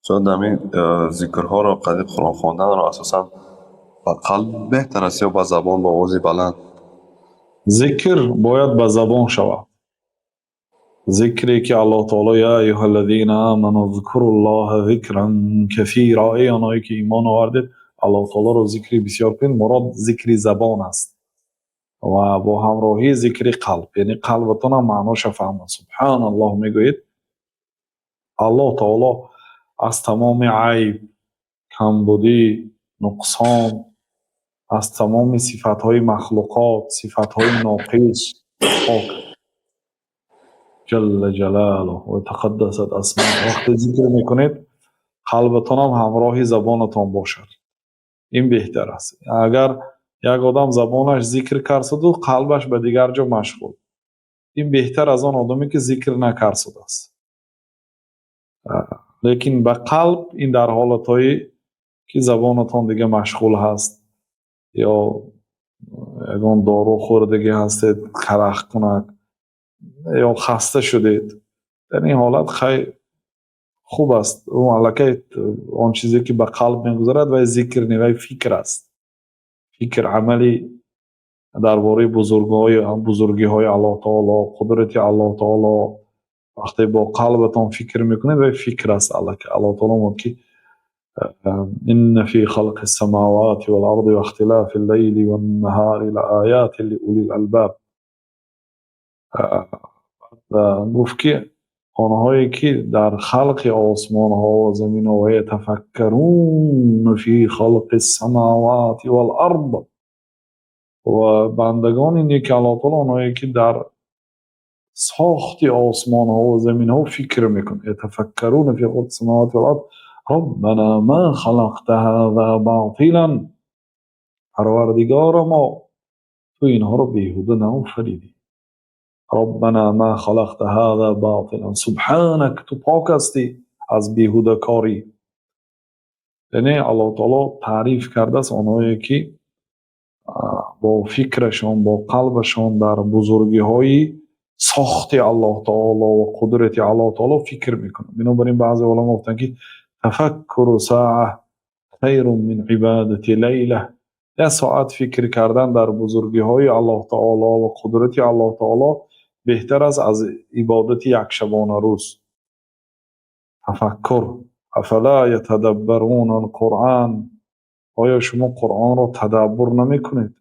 چون همین ذکرها را قدیم قرآن خواندن را اساسا با قلب بهتر است یا با زبان با آوازی بلند؟ ذکر باید به زبان شود. ذکری که الله تعالی یا ایها الذین آمنوا اذکروا الله ذکرا کثیرا، ای آنهایی که ایمان آوردید الله تعالی را ذکری بسیار کنید. مراد ذکری زبان است و با همراهی ذکر قلب، یعنی قلبتون هم معناش فهمید. سبحان الله میگویید الله تعالی از تمام عیب، کمبودی، نقصان، از تمام صفتهای مخلوقات، صفتهای ناقص پاک جل جلاله و تقدست اسماء. وقتی ذکر میکنید قلبتان هم همراه زبانتان باشد، این بهتر است. اگر یک آدم زبانش ذکر کرد و قلبش به دیگر جا مشغول، این بهتر از آن آدمی که ذکر نکرد است. لیکن به قلب این در حالتهایی که زبانتان دیگه مشغول هست یا یگان دارو خوردگی هستید کرخ کنک یا خسته شدید، در این حالت خیلی خوب است اون علاقه آن چیزی که به قلب میگذارد و ذکر نیوی فکر است. فکر عملی درباره بزرگی های الله تعالی، قدرت الله تعالی. وقتی با قلبتان فکر میکنید و فکر است علاقه الله تعالی موکی ان فی خلق السماوات والارض واختلاف الليل والنهار لآیات لأولی الالباب. گفت که آنهایی که در خلق آسمان ها و زمین ها یتفکرون فی خلق السماوات والارض، و بندگان اینه که الله تعالی آنهایی که در ساخت آسمان ها و زمین ها فکر میکنه. یتفکرون فی خلق السماوات والارض ربنا ما خلقت هذا باطلا، پروردگار ما تو اینها رو بیهوده نآفریدی. ربنا ما خلقت هذا باطلا سبحانك، تو پاک هستی از بیهوده کاری. یعنی الله تعالی تعریف کرده است آنهایی که با فکرشان با قلبشان در بزرگی های ساخت الله تعالی و قدرت الله تعالی فکر میکنن. بنابراین بعضی علما گفتن که تفکر ساعه خیر من عبادت لیله، یک ساعت فکر کردن در بزرگی های الله تعالی و قدرت الله تعالی بهتر است از عبادت یک شبانه روز. تفکر افلا یتدبرون القرآن، آیا شما قرآن را تدبر نمی کنید؟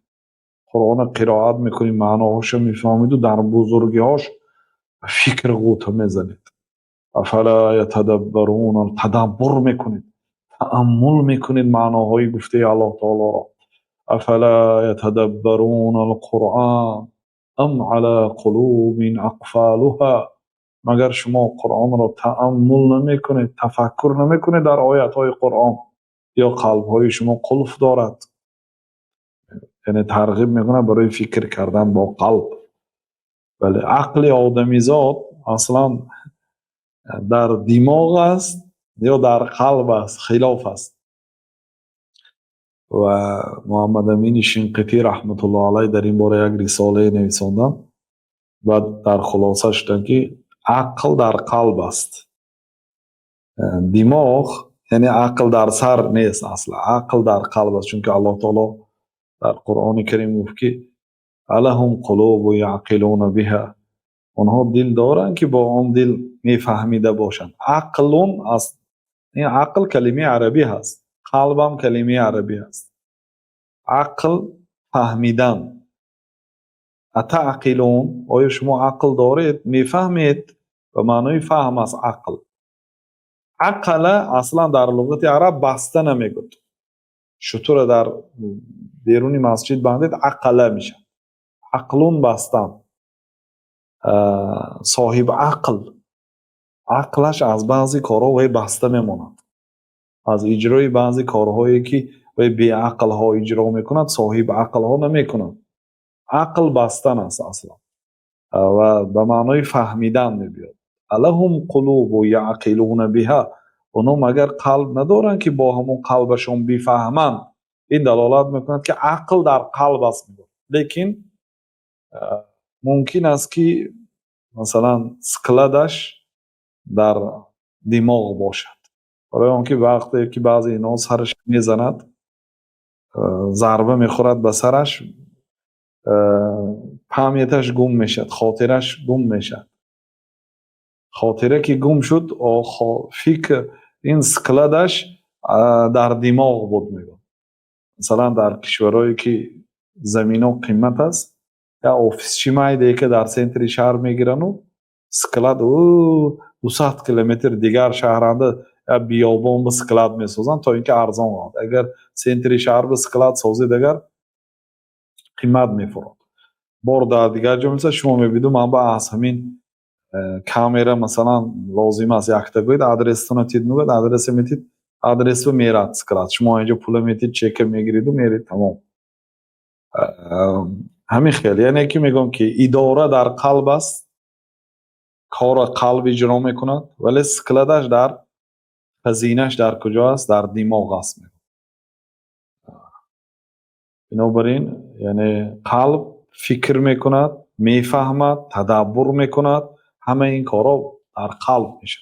قرآن قرائت میکنید، معناهاش میفهمید و در بزرگی هاش فکر غوطه میزنید. افلا یتدبرون، تدبر میکنید، تأمل میکنید معناهای گفته الله تعالی را. افلا یتدبرون القرآن ام علی قلوب اقفالها، مگر شما قرآن را تأمل نمی کنید، تفکر نمی کنید در آیات های قرآن، یا قلب های شما قلف دارد؟ یعنی ترغیب میکنه برای فکر کردن با قلب. ولی عقل آدمیزاد اصلا در دماغ است یا در قلب است، خلاف است. و محمد امین شنقیطی رحمت الله علیه در این باره یک رساله نویساندن و در خلاصه شدن که عقل در قلب است. دماغ یعنی عقل در سر نیست، اصلا عقل در قلب است. چون که الله تعالی در قرآن کریم گفت که الهم قلوب یعقلون بها، اونها دل دارن که با آن دل میفهمیده باشند. عقلون است، این عقل کلمه عربی هست، قلب هم کلمه عربی هست. عقل فهمیدن. اتعقلون، آیا شما عقل دارید؟ میفهمید؟ و معنای فهم است عقل. عقل اصلا در لغت عرب بسته نمیگوید. شطور در بیرونی مسجد بندید عقله میشه. عقلون بستن. صاحب عقل عقلش از بعضی کارها وی بسته میماند، از اجرای بعضی کارهایی که وی بی عقل ها اجرا میکند صاحب عقل ها نمیکنند. عقل بستن است اصلا و به معنای فهمیدن میبید. الهم قلوب یعقلون بها، اونا مگر قلب ندارن که با همون قلبشون بفهمن؟ این دلالت میکند که عقل در قلب است. لیکن ممکن است که مثلا سکلدش در دماغ باشد. برای آنکه وقتی که بعضی اینا سرش میزند، ضربه میخورد به سرش، پهمیتش گم میشد، خاطرش گم میشد. خاطره که گم شد، فکر این سکلدش در دماغ بود. میگم مثلا در کشورهایی که زمین ها قیمت است، یا آفیسچی مایده که در سنتری شهر میگیرن و سکلد 200 کیلومتر دیگر شهرنده یا بیابان به سکلد میسازن تا اینکه ارزان آمد. اگر سنتری شهر به سکلد سازی دیگر قیمت میفروند. بار در دیگر جا مثلا شما میبینید من با از همین کامera مثلا لازم است یک تا گوید آدرس رو تید میگوید آدرس میتید، آدرس رو میرد سکلد، شما اینجا پول میتید چک میگیرید و میرید تمام. همین خیلی، یعنی که میگم که اداره در قلب است، کار قلب اجرا میکند، ولی سکلدش در خزینش در کجا است؟ در دماغ است. بنابراین یعنی قلب فکر میکند، میفهمد، تدبر میکند، همه این کارا در قلب میشه.